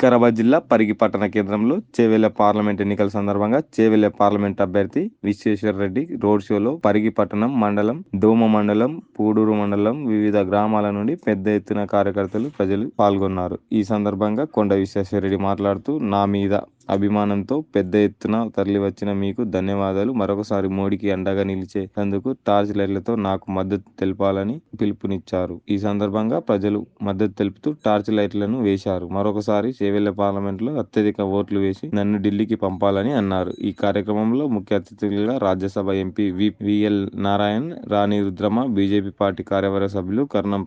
వికారాబాద్ జిల్లా పరిగి పట్టణ కేంద్రంలో చేవెళ్ల పార్లమెంట్ ఎన్నికల సందర్భంగా చేవెళ్ల పార్లమెంట్ అభ్యర్థి విశ్వేశ్వర్ రెడ్డి రోడ్ షోలో పరిగి పట్టణం మండలం, దోమ మండలం, పూడూరు మండలం వివిధ గ్రామాల నుండి పెద్ద ఎత్తున కార్యకర్తలు, ప్రజలు పాల్గొన్నారు. ఈ సందర్భంగా కొండ విశ్వేశ్వర్ రెడ్డి మాట్లాడుతూ, నా మీద అభిమానంతో పెద్ద ఎత్తున తరలివచ్చిన మీకు ధన్యవాదాలు. మరొకసారి మోడీకి అండగా నిలిచేందుకు టార్చ్ లైట్లతో నాకు మద్దతు తెలపాలని పిలుపునిచ్చారు. ఈ సందర్భంగా ప్రజలు మద్దతు తెలుపుతూ టార్చ్ లైట్లను వేశారు. మరొకసారి చేవెళ్ల పార్లమెంట్ లో అత్యధిక ఓట్లు వేసి నన్ను ఢిల్లీకి పంపాలని అన్నారు. ఈ కార్యక్రమంలో ముఖ్య అతిథులుగా రాజ్యసభ ఎంపీ విఎల్ నారాయణ్, రాణి రుద్రమ, బీజేపీ పార్టీ కార్యవర్గ సభ్యులు కర్ణం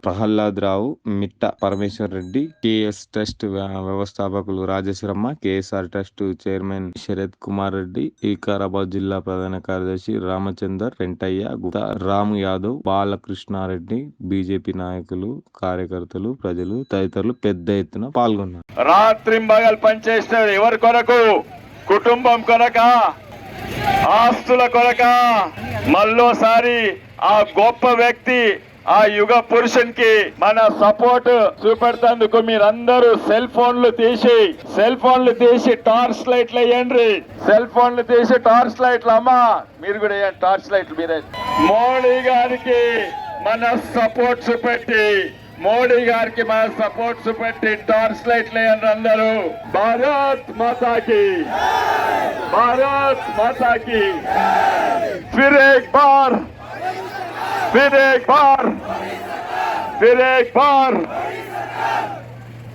ప్రహ్లాద్ రావు, మిట్ట పరమేశ్వర్ రెడ్డి, కేఎస్ ట్రస్ట్ వ్యవస్థాపకులు రాజేశ్వరమ్మ, KSR trust chairman Sarath Kumar Reddy, Vikarabad జిల్లా ప్రధాన కార్యదర్శి రామచందర్, వెంటయ్య గుప్తా, రాము యాదవ్, బాలకృష్ణారెడ్డి, బీజేపీ నాయకులు, కార్యకర్తలు, ప్రజలు తదితరులు పెద్ద ఎత్తున పాల్గొన్నారు. రాత్రింబగల్ పనిచేస్తారు. ఎవరి కొరకు? కుటుంబం కొరక, ఆస్తుల కొరక. మళ్ళోసారి ఆ గొప్ప వ్యక్తి, ఆ యుగ పురుషునికి మన సపోర్ట్ చూపెడుతందుకు మీరందరూ సెల్ ఫోన్లు తీసి టార్చ్ లైట్లు వేయండి. సెల్ ఫోన్లు తీసి టార్చ్ లైట్లు. అమ్మా మీరు కూడా వేయండి టార్చ్ లైట్లు. మీరే మోడీ గారికి మన సపోర్ట్ చూపెట్టి, టార్చ్ లైట్లు వేయండి అందరూ. భారత్ మాతాకి, భారత్ మాతాకి. फिर एक बार